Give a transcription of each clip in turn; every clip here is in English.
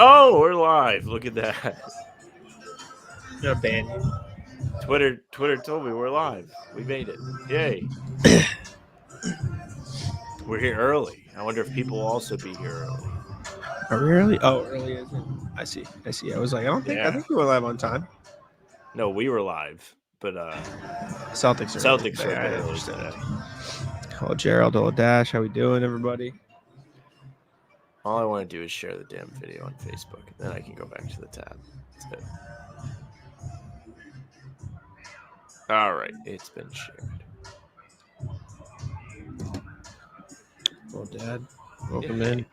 Oh, we're live. Look at that. Gonna ban you. Twitter told me we're live. We made it. Yay. We're here early. I wonder if people will also be here early. Are we early? Oh, early isn't. I see. I was like, I Yeah. think we were live on time. No, we were live, but Celtics are Celtics early. are a bit I early understand. today. Hello, Gerald. Hello, Dash. How we doing, everybody? All I want to do is share the damn video on Facebook, and then I can go back to the tab. That's it. All right, it's been shared. Hello, Dad. Welcome in.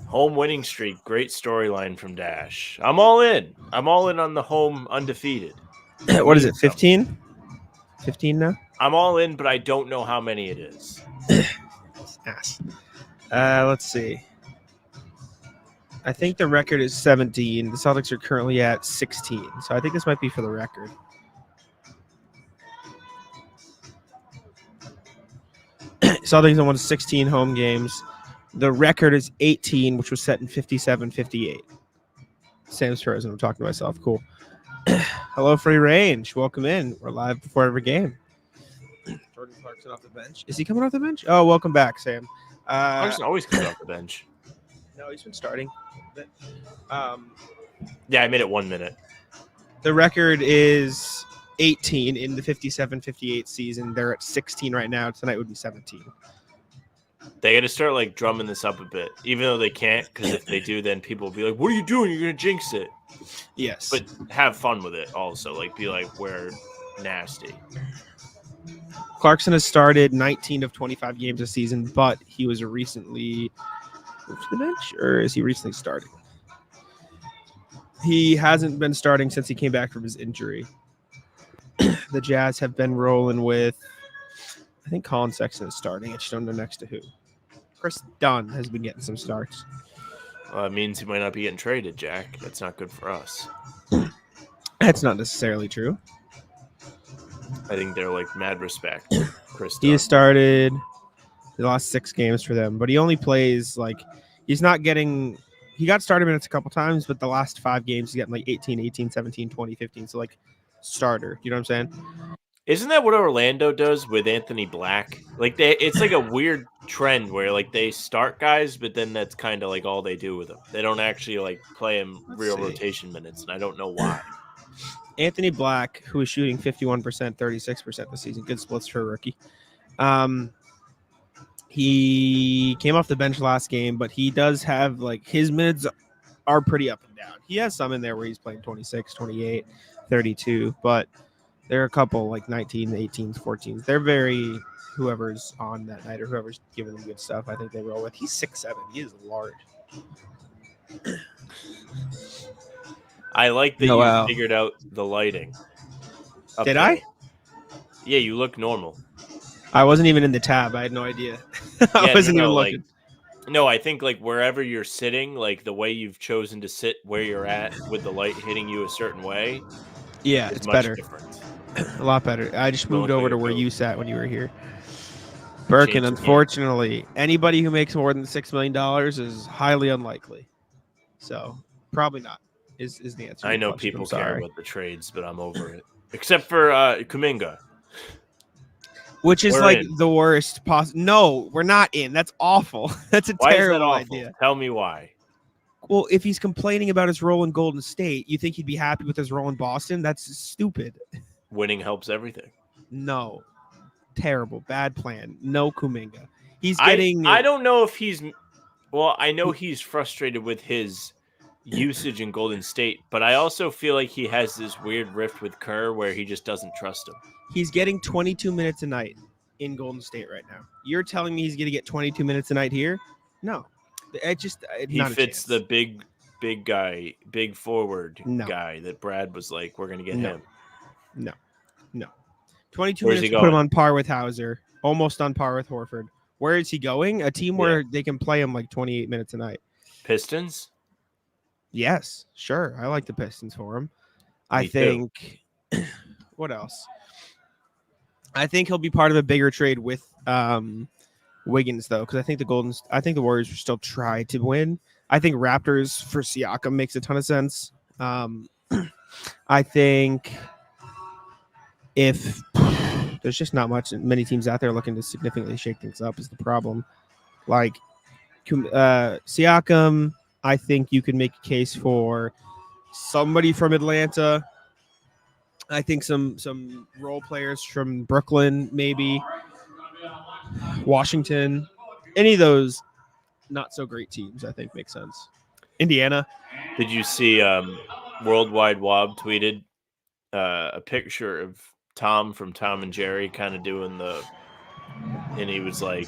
Home winning streak. Great storyline from Dash. I'm all in. I'm all in on the home undefeated. What is it? 15? 15 now? I'm all in, but I don't know how many it is. Yes. Let's see. I think the record is 17. The Celtics are currently at 16. So I think this might be for the record. Celtics have won 16 home games. The record is 18, which was set in 57-58. Sam's frozen. I'm talking to myself. Cool. Hello, Free Range. Welcome in. We're live before every game. Jordan Clarkson off the bench. Is he coming off the bench? Oh, welcome back, Sam. Clarkson always comes off the bench. No, he's been starting. Yeah, I made it 1 minute. The record is 18 in the 57-58 season. They're at 16 right now. Tonight would be 17. They got to start like drumming this up a bit, even though they can't, because if they do, then people will be like, "What are you doing? You're gonna jinx it." Yes, but have fun with it. Also, like be like, "We're nasty." Clarkson has started 19 of 25 games this season, but he was recently moved to the bench, or is he recently starting? He hasn't been starting since he came back from his injury. The Jazz have been rolling with, I think Collin Sexton is starting. I just don't know next to who. Chris Dunn has been getting some starts. It means he might not be getting traded, Jack. That's not good for us. That's not necessarily true. I think they're like mad respect. Chris He has started the last 6 games for them, but he only plays like he's not getting. He got starter minutes a couple times, but the last 5 games he's getting like 18, 18, 17, 20, 15. So like starter. You know what I'm saying? Isn't that what Orlando does with Anthony Black? Like it's like a weird trend where like they start guys, but then that's kind of like all they do with them. They don't actually like play him rotation minutes, and I don't know why. Anthony Black, who is shooting 51%, 36% this season, good splits for a rookie. He came off the bench last game, but he does have like his minutes are pretty up and down. He has some in there where he's playing 26, 28, 32, but there are a couple like 19, 18s, 14s. They're very whoever's on that night or whoever's giving them good stuff. I think they roll with. He's 6'7". He is large. I like that you figured out the lighting. Did I? Yeah, you look normal. I wasn't even in the tab. I had no idea. I wasn't even looking. No, I think like wherever you're sitting, like the way you've chosen to sit where you're at with the light hitting you a certain way. Yeah, it's better. Different. A lot better. I just moved over to where you sat when you were here. Birkin, unfortunately, anybody who makes more than $6 million is highly unlikely. So probably not is the answer. I know people care about the trades, but I'm over it. Except for Kuminga. Which is like the worst possible. No, we're not in. That's awful. That's a terrible idea. Tell me why. Well, if he's complaining about his role in Golden State, you think he'd be happy with his role in Boston? That's stupid. Winning helps everything. No. Terrible. Bad plan. No Kuminga. He's getting... I don't know if he's... Well, I know he's frustrated with his usage in Golden State, but I also feel like he has this weird rift with Kerr where he just doesn't trust him. He's getting 22 minutes a night in Golden State right now. You're telling me he's going to get 22 minutes a night here? No. He fits the big guy, big forward guy that Brad was like, we're going to get him. No. 22 minutes to put him on par with Hauser, almost on par with Horford. Where is he going? A team where they can play him like 28 minutes a night. Pistons? Yes, sure. I like the Pistons for him. I think. What else? I think he'll be part of a bigger trade with Wiggins, though, because I think the Warriors will still try to win. I think Raptors for Siakam makes a ton of sense. I think if there's just not many teams out there looking to significantly shake things up is the problem. Like Siakam, I think you could make a case for somebody from Atlanta. I think some role players from Brooklyn, maybe Washington, any of those not so great teams, I think make sense. Indiana. Did you see Worldwide Wob tweeted a picture of Tom from Tom and Jerry kind of doing and he was like,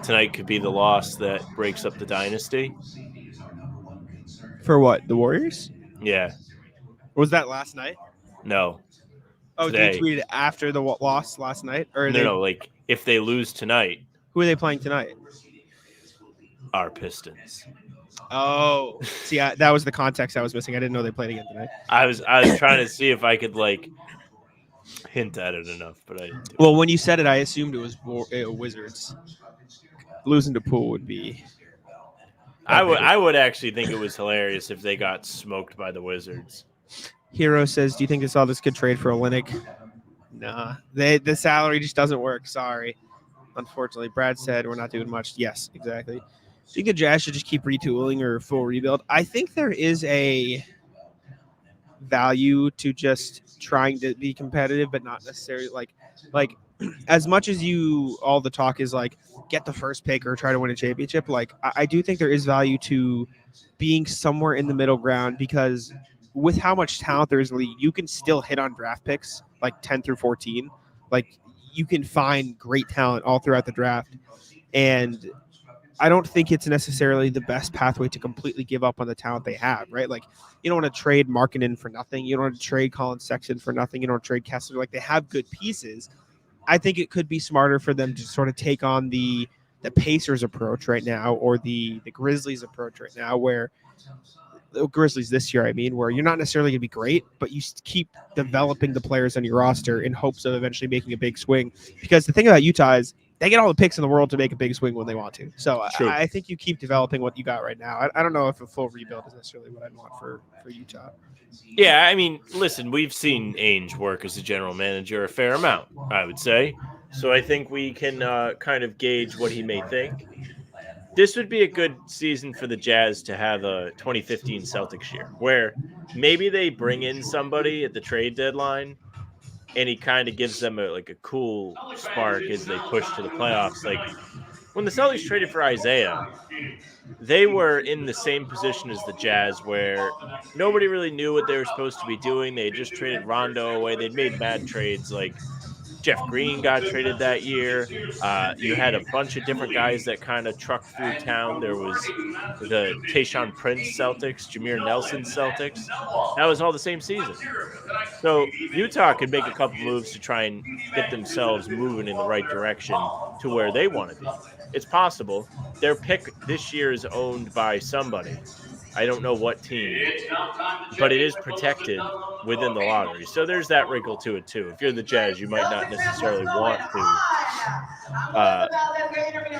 tonight could be the loss that breaks up the dynasty. For what? The Warriors? Yeah. Was that last night? No. Oh, Today. did he tweet it after the loss last night? Or no, like if they lose tonight. Who are they playing tonight? Our Pistons. Oh, see, that was the context I was missing. I didn't know they played again tonight. I was trying to see if I could like hint at it enough, but I didn't do it. Well, when you said it, I assumed it was Wizards. Losing to Poole would be. I would actually think it was hilarious if they got smoked by the Wizards. Hero says, "Do you think this could trade for Olynyk?" Nah, the salary just doesn't work. Sorry, unfortunately. Brad said we're not doing much. Yes, exactly. Do you think the Jazz should just keep retooling or full rebuild? I think there is a value to just trying to be competitive, but not necessarily like as much as all the talk is like get the first pick or try to win a championship. Like I do think there is value to being somewhere in the middle ground, because with how much talent there is in the league, you can still hit on draft picks like 10 through 14. Like you can find great talent all throughout the draft. And I don't think it's necessarily the best pathway to completely give up on the talent they have, right? Like you don't want to trade Markkanen for nothing. You don't want to trade Collin Sexton for nothing. You don't want to trade Kessler. Like they have good pieces. I think it could be smarter for them to sort of take on the Pacers approach right now, or the Grizzlies approach right now, where the Grizzlies this year, where you're not necessarily going to be great, but you keep developing the players on your roster in hopes of eventually making a big swing. Because the thing about Utah is they get all the picks in the world to make a big swing when they want to. So I think you keep developing what you got right now. I don't know if a full rebuild is necessarily what I'd want for Utah. Yeah, I mean, listen, we've seen Ainge work as a general manager a fair amount, I would say. So I think we can kind of gauge what he may think. This would be a good season for the Jazz to have a 2015 Celtics year, where maybe they bring in somebody at the trade deadline and he kind of gives them a cool spark as they push to the playoffs. Like when the Celtics traded for Isaiah, they were in the same position as the Jazz, where nobody really knew what they were supposed to be doing. They had just traded Rondo away. They'd made bad trades. Like Jeff Green got traded that year. You had a bunch of different guys that kind of trucked through town. There was the Tayshaun Prince Celtics, Jameer Nelson Celtics. That was all the same season. So Utah could make a couple moves to try and get themselves moving in the right direction to where they want to be. It's possible. Their pick this year is owned by somebody. I don't know what team, but it is protected within the lottery. So there's that wrinkle to it too. If you're the Jazz, you might not necessarily want to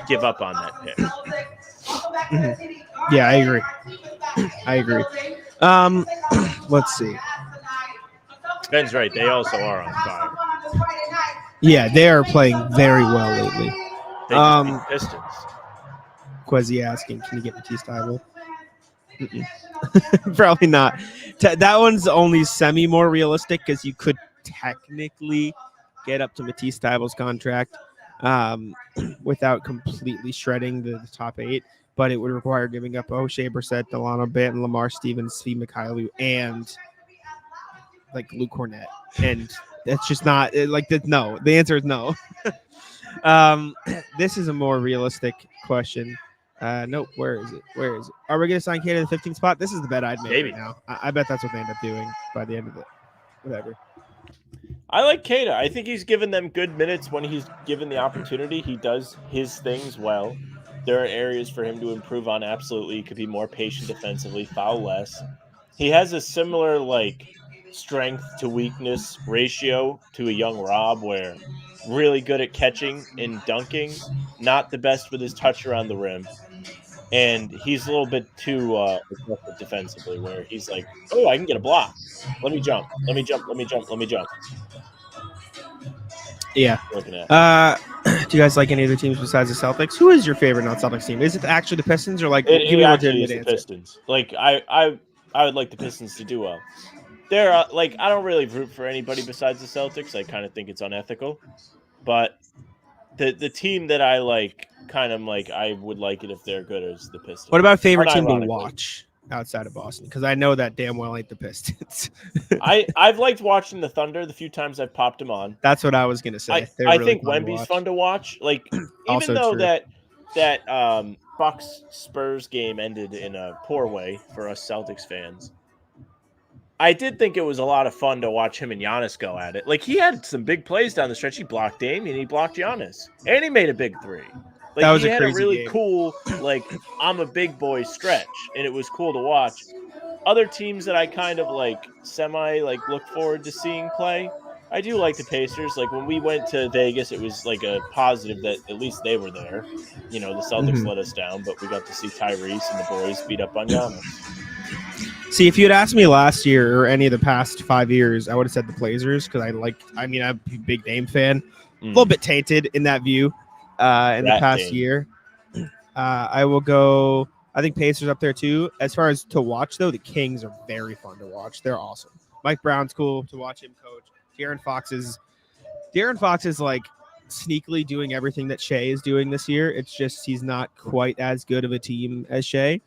give up on that pick. Yeah, I agree. Let's see. Ben's right. They also are on fire. Yeah, they are playing very well lately. They just beat Pistons. Quezzy asking, can you get Matisse Thybulle? Probably not. That one's only semi more realistic because you could technically get up to Matisse Thybulle's contract without completely shredding the top 8, but it would require giving up O'Shea Brissett, Delano Banton, Lamar Stevens, Steve Mikhailuk, and like Luke Cornett, and that's just not like that. No, the answer is no. This is a more realistic question. Nope. Where is it? Are we going to sign Kate in the 15th spot? This is the bet I'd make right now. I bet that's what they end up doing by the end of it. Whatever. I like Keita. I think he's given them good minutes when he's given the opportunity. He does his things well. There are areas for him to improve on. Absolutely. He could be more patient defensively, foul less. He has a similar strength to weakness ratio to a young Rob, where really good at catching and dunking, not the best with his touch around the rim. and he's a little bit too aggressive defensively, where he's like, "Oh, I can get a block. Let me jump. Let me jump. Let me jump. Let me jump." Yeah. Looking at Do you guys like any other teams besides the Celtics? Who is your favorite non-Celtics team? Is it actually the Pistons or like? it, Give it me a actually is legitimate the answer. Pistons. Like I would like the Pistons to do well. They're like I don't really root for anybody besides the Celtics. I kind of think it's unethical, but the team that I like, kind of like I would like it if they're good as the Pistons. What about favorite team to Unironically. watch outside of Boston? Because I know that damn well ain't the Pistons. I've liked watching the Thunder the few times I've popped them on. That's what I was gonna say. They're I really think fun to Wemby's watch. fun to watch. Like even Also though true. that Bucks Spurs game ended in a poor way for us Celtics fans, I did think it was a lot of fun to watch him and Giannis go at it. Like he had some big plays down the stretch. He blocked Damian, he blocked Giannis, and he made a big three. Like That was he a had a crazy really game. cool like I'm a big boy stretch, and it was cool to watch. Other teams that I kind of like semi like look forward to seeing play. I do like the Pacers. Like when we went to Vegas, it was like a positive that at least they were there. You know, the Celtics Mhm. let us down, but we got to see Tyrese and the boys beat up on Giannis. See, if you had asked me last year or any of the past 5 years, I would have said the Blazers because I'm a big Dame fan. A little bit tainted in that view in the past Dame. year. I will go. I think Pacers up there too. As far as to watch though, the Kings are very fun to watch. They're awesome. Mike Brown's cool to watch him coach. De'Aaron Fox is like sneakily doing everything that Shea is doing this year. It's just he's not quite as good of a team as Shea.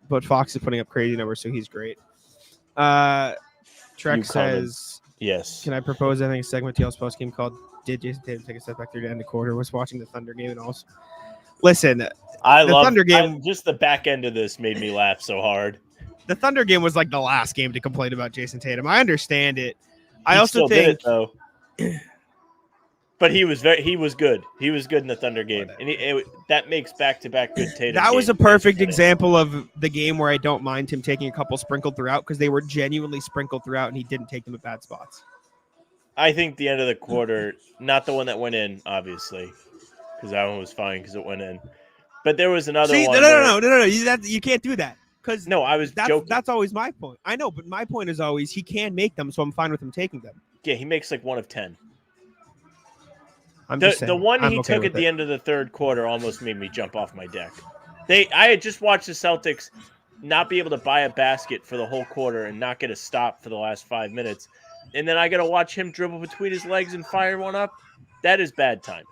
But Fox is putting up crazy numbers, so he's great. Trek says, yes. Can I propose I think a segment TL's post game called Did Jayson Tatum take a step back through the end of the quarter? Was watching the Thunder game and also listen. Thunder game. Just the back end of this made me laugh so hard. The Thunder game was like the last game to complain about Jayson Tatum. I understand it. I He also still did think it though. But he was good. He was good in the Thunder game, and that makes back-to-back good Tatum. that was a games. perfect example of the game where I don't mind him taking a couple sprinkled throughout because they were genuinely sprinkled throughout, and he didn't take them at bad spots. I think the end of the quarter, not the one that went in, obviously, because that one was fine because it went in. But there was another one. No. You can't do that. Because no, I was joking. That's always my point. I know, but my point is always he can make them, so I'm fine with him taking them. Yeah, he makes like 1 of 10. I'm just saying, the one I'm he okay took with at the it. end of the third quarter almost made me jump off my deck. I had just watched the Celtics not be able to buy a basket for the whole quarter and not get a stop for the last 5 minutes. And then I got to watch him dribble between his legs and fire one up. That is bad timing.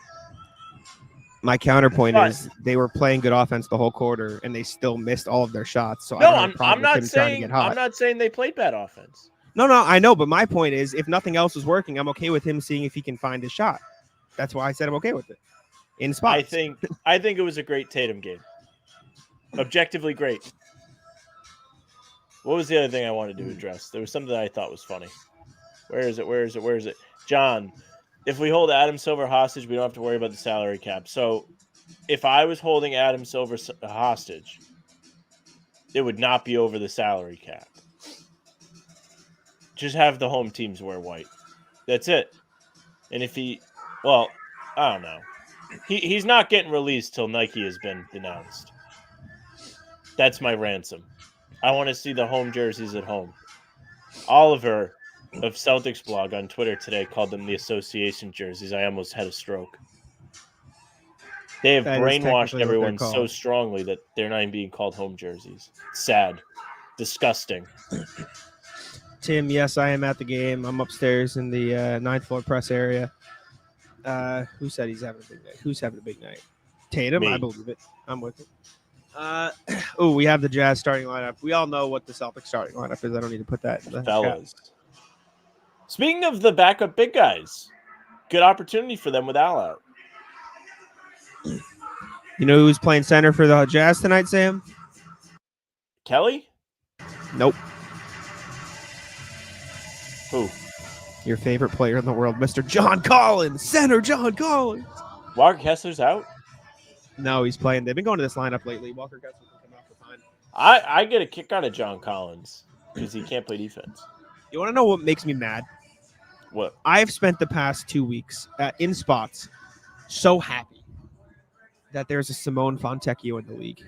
My counterpoint is they were playing good offense the whole quarter and they still missed all of their shots. So no, I'm not saying they played bad offense. No, I know, but my point is if nothing else is working, I'm okay with him seeing if he can find his shot. That's why I said I'm okay with it. In spots. I think it was a great Tatum game. Objectively great. What was the other thing I wanted to address? There was something that I thought was funny. Where is it? John, if we hold Adam Silver hostage, we don't have to worry about the salary cap. So if I was holding Adam Silver hostage, it would not be over the salary cap. Just have the home teams wear white. That's it. And if I don't know. He's not getting released till Nike has been denounced. That's my ransom. I want to see the home jerseys at home. Oliver of Celtics blog on Twitter today called them the association jerseys. I almost had a stroke. They have brainwashed everyone so strongly that they're not even being called home jerseys. Sad. Disgusting. Tim, yes, I am at the game. I'm upstairs in the 9th floor press area. Who said he's having a big night? Who's having a big night? Tatum? Me. I believe it. I'm with it. We have the Jazz starting lineup. We all know what the Celtics starting lineup is. I don't need to put that in the fellas. Speaking of the backup big guys, good opportunity for them with Al out. You know who's playing center for the Jazz tonight, Sam? Kelly? Nope. Who? Your favorite player in the world, Mr. John Collins. Center John Collins. Walker Kessler's out? No, he's playing. They've been going to this lineup lately. Walker Kessler can come off the fine. I get a kick out of John Collins because he can't play defense. You want to know what makes me mad? What? I've spent the past 2 weeks in spots so happy that there's a Simone Fontecchio in the league.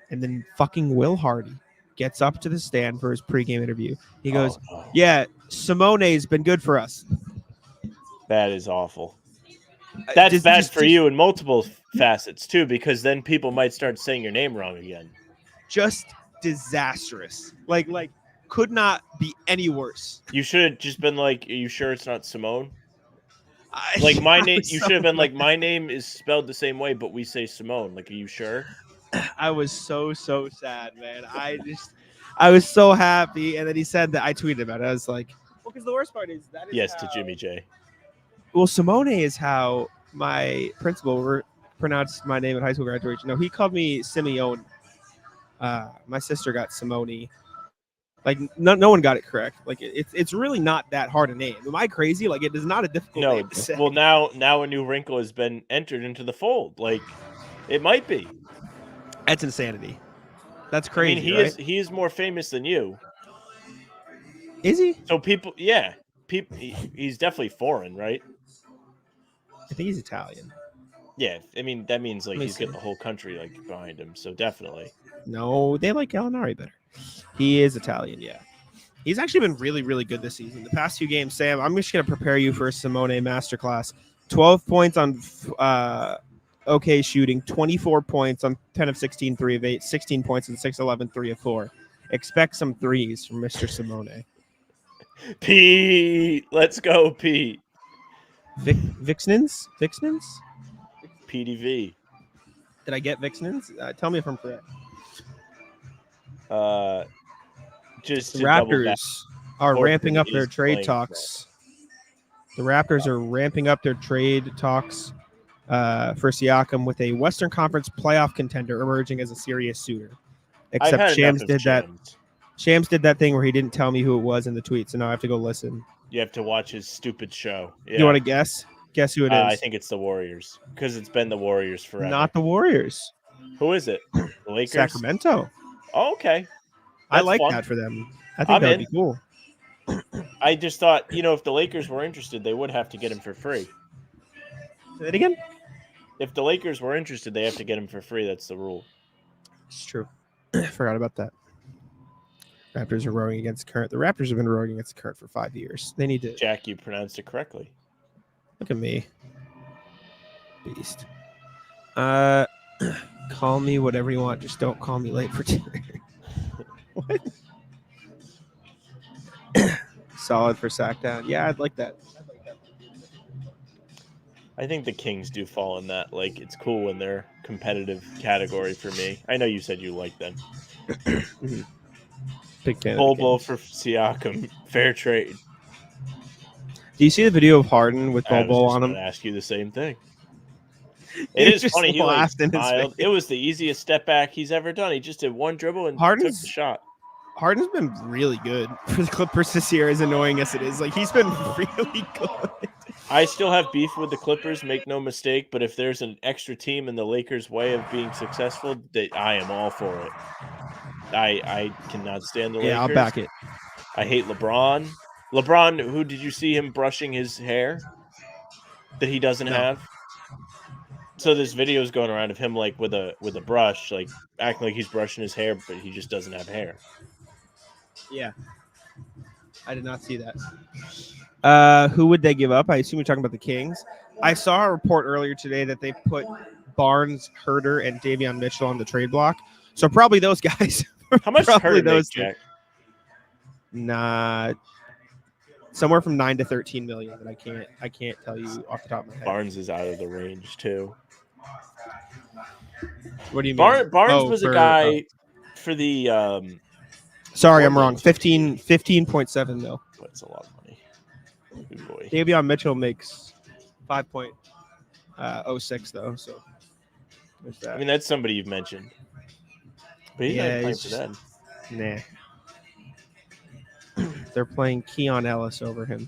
And then fucking Will Hardy gets up to the stand for his pregame interview. He goes, no. "Yeah, Simone's been good for us." That is awful. That's bad for you in multiple facets too, because then people might start saying your name wrong again. Just disastrous. Like could not be any worse. You should have just been like, "Are you sure it's not Simone?" Like my name. You should have been like, "My name is spelled the same way, but we say Simone." Like, are you sure? I was so sad, man. I was so happy, and then he said that. I tweeted about it. I was like, well, because the worst part is that is Yes, to Jimmy J. Well, Simone is how my principal pronounced my name at high school graduation. No, he called me Simeone. My sister got Simone. Like no one got it correct. Like it's really not that hard a name. Am I crazy? Like it is not a difficult name to say. Well, now a new wrinkle has been entered into the fold. Like, it might be. That's insanity. That's crazy. I mean, right? he is more famous than you. Is he? So he's definitely foreign, right? I think he's Italian. Yeah, I mean that means like he's got the whole country like behind him. So definitely. No, they like Gallinari better. He is Italian, yeah. He's actually been really, really good this season. The past few games, Sam, I'm just going to prepare you for a Simone masterclass. 12 points on okay shooting, 24 points on 10 of 16, 3 of 8, 16 points on 6, 11, 3 of 4. Expect some threes from Mr. Simone. Pete, let's go, Pete. Vixnens? PDV. Did I get Vixnens? Tell me if I'm correct. Just the Raptors are ramping up their trade talks. The Raptors are ramping up their trade talks for Siakam with a Western Conference playoff contender emerging as a serious suitor. Except Shams did that. Shams did that thing where he didn't tell me who it was in the tweet, so now I have to go listen. You have to watch his stupid show. Yeah. You want to guess? Guess who it is? I think it's the Warriors because it's been the Warriors forever. Not the Warriors. Who is it? The Lakers? Sacramento. Oh, okay. I like that for them. I think that would be cool. I just thought, if the Lakers were interested, they would have to get him for free. Say that again? If the Lakers were interested, they have to get him for free. That's the rule. It's true. Forgot about that. Raptors are rowing against the current. The Raptors have been rowing against the current for 5 years. They need to. Jack, you pronounced it correctly. Look at me. Beast. Call me whatever you want. Just don't call me late for dinner. What? Solid for sack down. Yeah, I'd like that. I think the Kings do fall in that. Like, it's cool in their competitive category for me. I know you said you like them. Big fan. Bobo for Siakam. Fair trade. Do you see the video of Harden with Bobo on him? I was ask you the same thing. It is funny. He smiled. It was the easiest step back he's ever done. He just did one dribble and took the shot. Harden's been really good for the Clippers this year, as annoying as it is. Like, he's been really good. I still have beef with the Clippers, make no mistake, but if there's an extra team in the Lakers' way of being successful, I am all for it. I cannot stand the Lakers. Yeah, I'll back it. I hate LeBron. LeBron, who did you see him brushing his hair that he doesn't have? So this video is going around of him like with a brush, like acting like he's brushing his hair, but he just doesn't have hair. Yeah. I did not see that. Who would they give up? I assume you're talking about the Kings. I saw a report earlier today that they put Barnes, Herter, and Davion Mitchell on the trade block. So probably those guys. How much Herter make, Jack? Nah. Somewhere from 9 to 13 million, but I can't tell you off the top of my head. Barnes is out of the range too. What do you mean? Barnes was a guy for the Sorry, I'm wrong. 15.7 mil. That's a lot of money. Good boy. Davion Mitchell makes 5.06 though, so there's that. I mean, that's somebody you've mentioned. But he's not playing for them. Nah. They're playing Keon Ellis over him.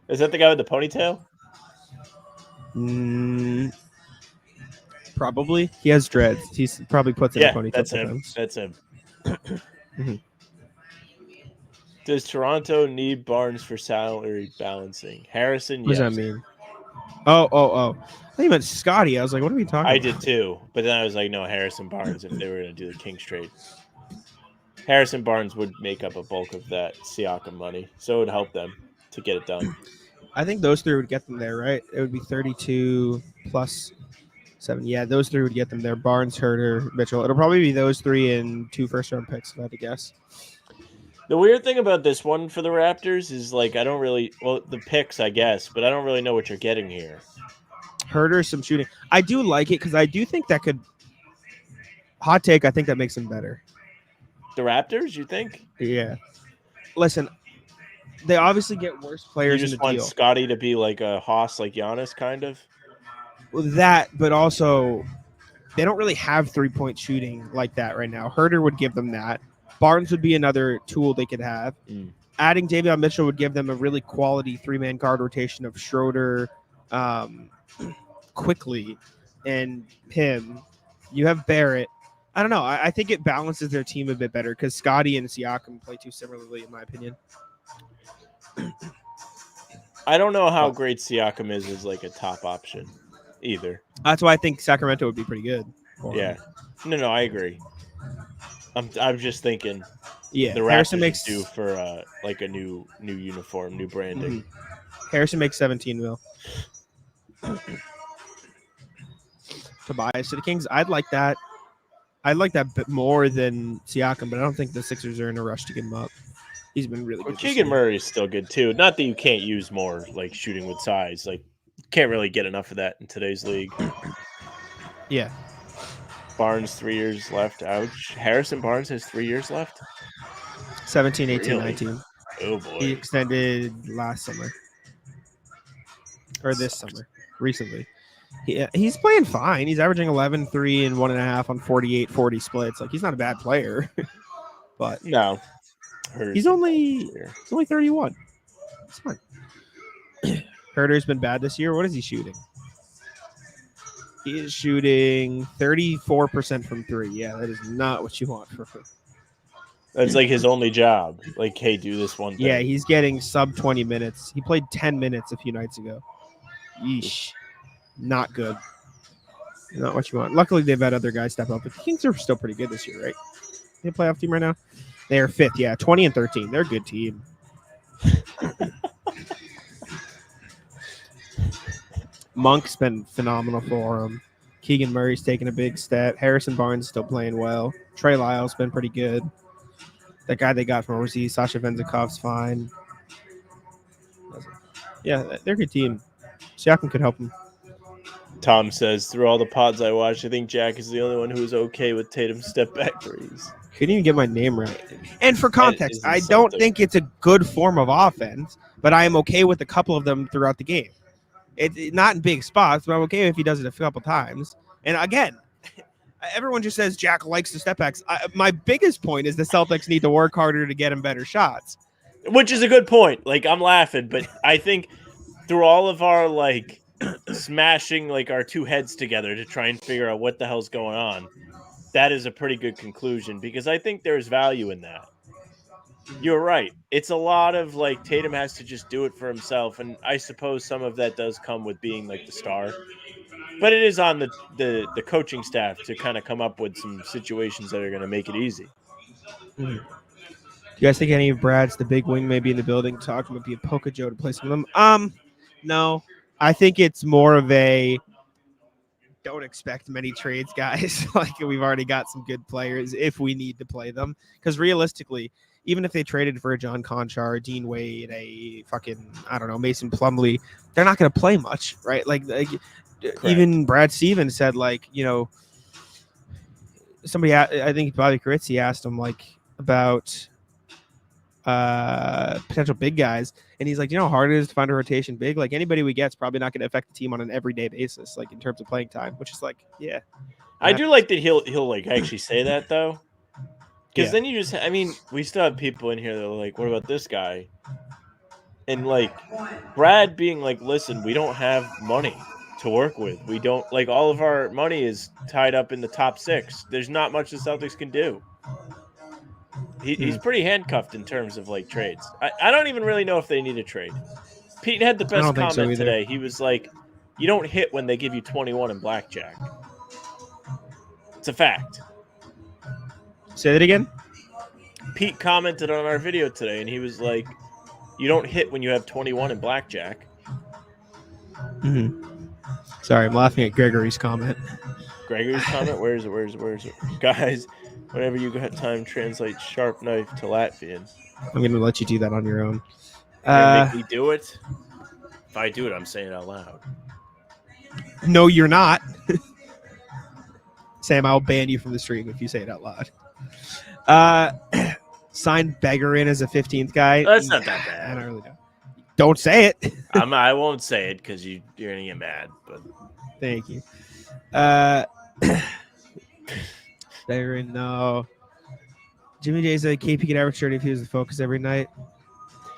Is that the guy with the ponytail? Probably. He has dreads. He probably puts in a ponytail. That's him. Mm-hmm. Does Toronto need Barnes for salary balancing? Harrison, what yes. does that mean? Oh. I think you meant Scotty. I was like, what are we talking I about? did too, but then I was like, no, Harrison Barnes. If they were going to do the Kings trade, Harrison Barnes would make up a bulk of that Siakam money, so it would help them to get it done. I think those three would get them there, right? It would be 32 plus 7. Yeah, those three would get them there. Barnes, Herter, Mitchell. It'll probably be those three and 2 first-round picks, if I had to guess. The weird thing about this one for the Raptors is like I don't really the picks, I guess, but I don't really know what you're getting here. Herter, some shooting. I do like it because I do think that could. Hot take. I think that makes them better. The Raptors, you think? Yeah. Listen, they obviously get worse You players in just the want deal. Scotty to be like a Haas, like Giannis, kind of. Well, that, but also they don't really have 3-point shooting like that right now. Herter would give them that. Barnes would be another tool they could have. Adding Davion Mitchell would give them a really quality 3-man guard rotation of Schroeder, Quickly, and Pim. You have Barrett. I don't know. I think it balances their team a bit better because Scotty and Siakam play too similarly, in my opinion. I don't know how great Siakam is as like a top option either. That's why I think Sacramento would be pretty good. Yeah. No, I agree. I'm just thinking. Yeah, the Harrison Raptors makes due for like a new uniform, new branding. Harrison makes 17 mil. Tobias to the Kings. I'd like that. I'd like that bit more than Siakam, but I don't think the Sixers are in a rush to give him up. He's been really good. Keegan Murray is still good too. Not that you can't use more like shooting with size. Like can't really get enough of that in today's league. Yeah. Barnes 3 years left. Ouch. Harrison Barnes has 3 years left. 17, 18, Really? 19. Oh boy. He extended last summer. Or this summer. Recently. He's playing fine. He's averaging 11, 3, and 1.5 on 48-40 splits. Like he's not a bad player. But no. He's only 31. It's fine. Herter's been bad this year. What is he shooting? He is shooting 34% from 3. Yeah, that is not what you want for him. That's like his only job. Like, hey, do this one thing. Yeah, he's getting sub 20 minutes. He played 10 minutes a few nights ago. Yeesh. Not good. Not what you want. Luckily, they've had other guys step up. But the Kings are still pretty good this year, right? They playoff team right now? They are 5th, yeah. 20 and 13. They're a good team. Monk's been phenomenal for him. Keegan Murray's taking a big step. Harrison Barnes still playing well. Trey Lyle's been pretty good. That guy they got from overseas, Sasha Venzikov's fine. Yeah, they're a good team. Siakam could help them. Tom says, through all the pods I watched, I think Jack is the only one who's okay with Tatum's step back threes. Couldn't even get my name right. And for context, I don't think it's a good form of offense, but I am okay with a couple of them throughout the game. It's not in big spots, but I'm okay if he does it a couple times. And again, everyone just says Jack likes the step backs. My biggest point is the Celtics need to work harder to get him better shots. Which is a good point. Like, I'm laughing, but I think through all of our, like, smashing, like, our two heads together to try and figure out what the hell's going on, that is a pretty good conclusion because I think there's value in that. You're right. It's a lot of, like, Tatum has to just do it for himself, and I suppose some of that does come with being, like, the star. But it is on the coaching staff to kind of come up with some situations that are going to make it easy. Mm-hmm. Do you guys think any of Brad's, the big wing, may be in the building talking about being Poca Joe to play some of them? No. I think it's more of a don't expect many trades, guys. Like, we've already got some good players if we need to play them. Because realistically, even if they traded for a John Conchar, Dean Wade, a fucking, I don't know, Mason Plumlee, they're not going to play much, right? Like even Brad Stevens said, like, you know, somebody, I think Bobby Carizzi asked him, like, about potential big guys, and he's like, you know how hard it is to find a rotation big? Like, anybody we get's probably not going to affect the team on an everyday basis, like, in terms of playing time, which is like, yeah. I do like that he'll like actually say that, though. Because then you just, I mean, we still have people in here that are like, what about this guy? And, like, Brad being like, listen, we don't have money to work with. We don't, like, all of our money is tied up in the top 6. There's not much the Celtics can do. He's pretty handcuffed in terms of, like, trades. I don't even really know if they need a trade. Pete had the best comment today. He was like, You don't hit when they give you 21 in blackjack. It's a fact. Say that again. Pete commented on our video today, and he was like, "You don't hit when you have 21 in blackjack." Mm-hmm. Sorry, I'm laughing at Gregory's comment. Gregory's comment? Where is it? Guys, whenever you got time, translate sharp knife to Latvian. I'm going to let you do that on your own. You're gonna make me do it? If I do it, I'm saying it out loud. No, you're not. Sam, I'll ban you from the stream if you say it out loud. Sign Beggar in as a 15th guy. That's not that bad. I don't really know. Don't say it. I won't say it because you're gonna get mad. But thank you. Beggar in, no. Jimmy J said KP could average 30 if he was the focus every night.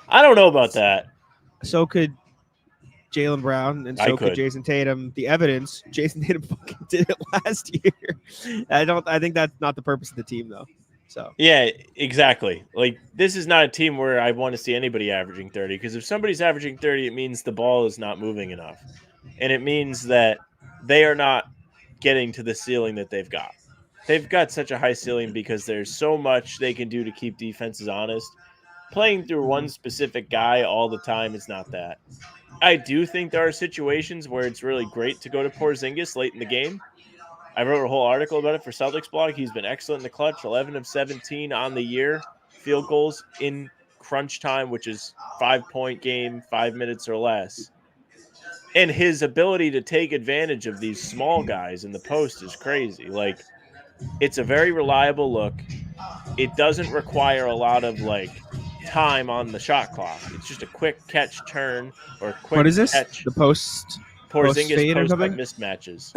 I don't know about that. So could Jaylen Brown, and so could Jayson Tatum. The evidence, Jayson Tatum fucking did it last year. I think that's not the purpose of the team, though. So yeah, exactly. Like, this is not a team where I want to see anybody averaging 30, because if somebody's averaging 30, it means the ball is not moving enough, and it means that they are not getting to the ceiling that they've got. They've got such a high ceiling because there's so much they can do to keep defenses honest. Playing through one specific guy all the time is not that. I do think there are situations where it's really great to go to Porzingis late in the game. I wrote a whole article about it for Celtics blog. He's been excellent in the clutch, 11 of 17 on the year, field goals in crunch time, which is 5-point game, 5 minutes or less. And his ability to take advantage of these small guys in the post is crazy. Like, it's a very reliable look. It doesn't require a lot of time on the shot clock. It's just a quick catch turn or a quick what is this? Catch. The post Porzingis post post mismatches.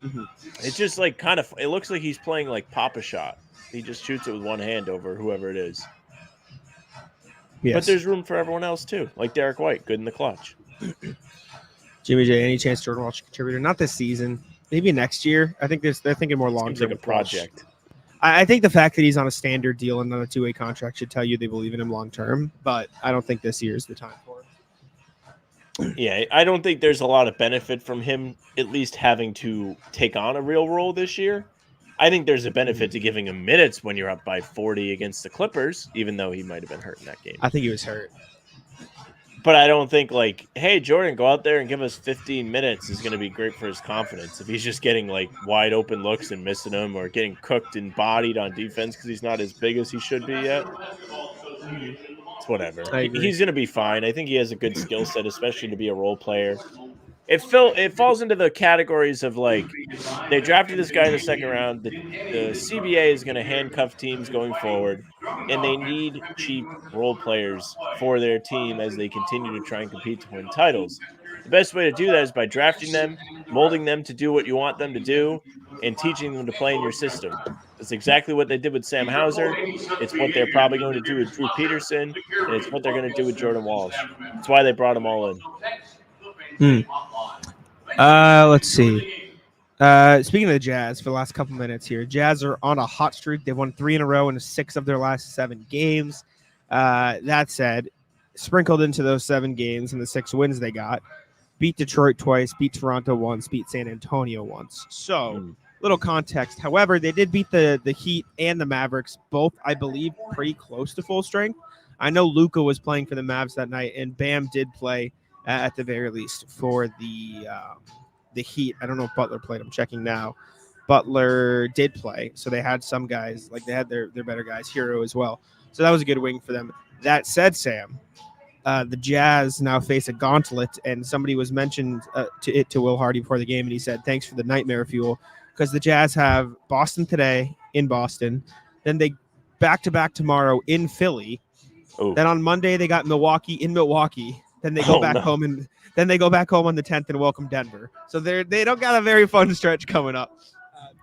Mm-hmm. It's just it looks like he's playing like Papa Shot. He just shoots it with one hand over whoever it is. Yes. But there's room for everyone else too. Like Derrick White, good in the clutch. Jimmy J, any chance Jordan Walsh contributor? Not this season. Maybe next year. I think they're thinking more long term. Seems like a project. I think the fact that he's on a standard deal and not a two-way contract should tell you they believe in him long term. But I don't think this year is the time for it. Yeah, I don't think there's a lot of benefit from him at least having to take on a real role this year. I think there's a benefit to giving him minutes when you're up by 40 against the Clippers, even though he might have been hurt in that game. I think he was hurt. But I don't think hey, Jordan, go out there and give us 15 minutes is going to be great for his confidence. If he's just getting wide open looks and missing them, or getting cooked and bodied on defense because he's not as big as he should be yet, it's whatever. He's going to be fine. I think he has a good skill set, especially to be a role player. It falls into the categories of they drafted this guy in the second round. The CBA is going to handcuff teams going forward, and they need cheap role players for their team as they continue to try and compete to win titles. The best way to do that is by drafting them, molding them to do what you want them to do, and teaching them to play in your system. That's exactly what they did with Sam Hauser. It's what they're probably going to do with Drew Peterson, and it's what they're going to do with Jordan Walsh. That's why they brought them all in. Let's see. Speaking of the Jazz, for the last couple minutes here, Jazz are on a hot streak. They've won 3 in a row in 6 of their last 7 games. That said, sprinkled into those 7 games and the 6 wins they got, beat Detroit twice, beat Toronto once, beat San Antonio once. So, little context. However, they did beat the Heat and the Mavericks, both, I believe, pretty close to full strength. I know Luka was playing for the Mavs that night, and Bam did play at the very least for the Heat. I don't know if Butler played. I'm checking now. Butler did play, so they had some guys, they had their better guys, Hero as well. So that was a good wing for them. That said, Sam, the Jazz now face a gauntlet, and somebody was mentioned to Will Hardy before the game, and he said, thanks for the nightmare fuel, because the Jazz have Boston today in Boston, then they back-to-back tomorrow in Philly. Ooh. Then on Monday they got Milwaukee in Milwaukee. Then they go back home, and then they go back home on the 10th and welcome Denver. So they don't got a very fun stretch coming up.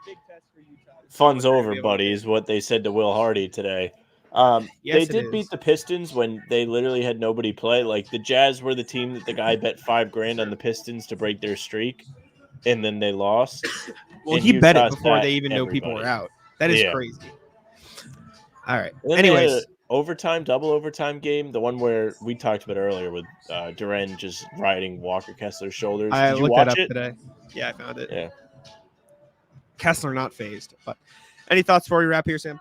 Big test for Utah. Fun's over, buddy, is what they said to Will Hardy today. They did beat the Pistons when they literally had nobody play. The Jazz were the team that the guy bet $5,000 on the Pistons to break their streak, and then they lost. Well, he bet it before they even know people were out. That is crazy. All right. Anyway. double overtime game, the one where we talked about earlier with Duren just riding Walker Kessler's shoulders. I Did you looked that watch up it? today. Yeah, I found it. Yeah. Kessler not phased. But any thoughts before we wrap here, Sam?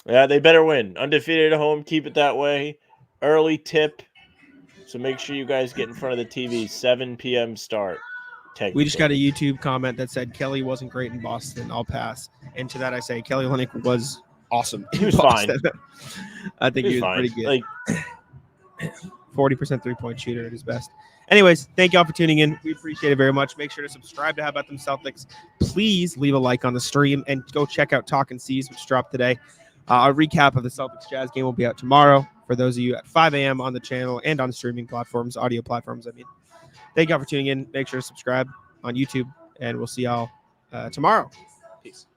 Yeah, they better win. Undefeated at home, keep it that way. Early tip. So make sure you guys get in front of the TV. 7 p.m. start. We just got a YouTube comment that said Kelly wasn't great in Boston. I'll pass. And to that I say Kelly Olynyk was awesome. He was fine. I think he was fine. pretty good. 40% 3-point shooter at his best. Anyways, thank y'all for tuning in. We appreciate it very much. Make sure to subscribe to How About Them Celtics. Please leave a like on the stream and go check out Talkin' C's, which dropped today. A recap of the Celtics Jazz game will be out tomorrow for those of you at 5 a.m. on the channel and on streaming platforms, audio platforms. Thank y'all for tuning in. Make sure to subscribe on YouTube, and we'll see y'all tomorrow. Peace.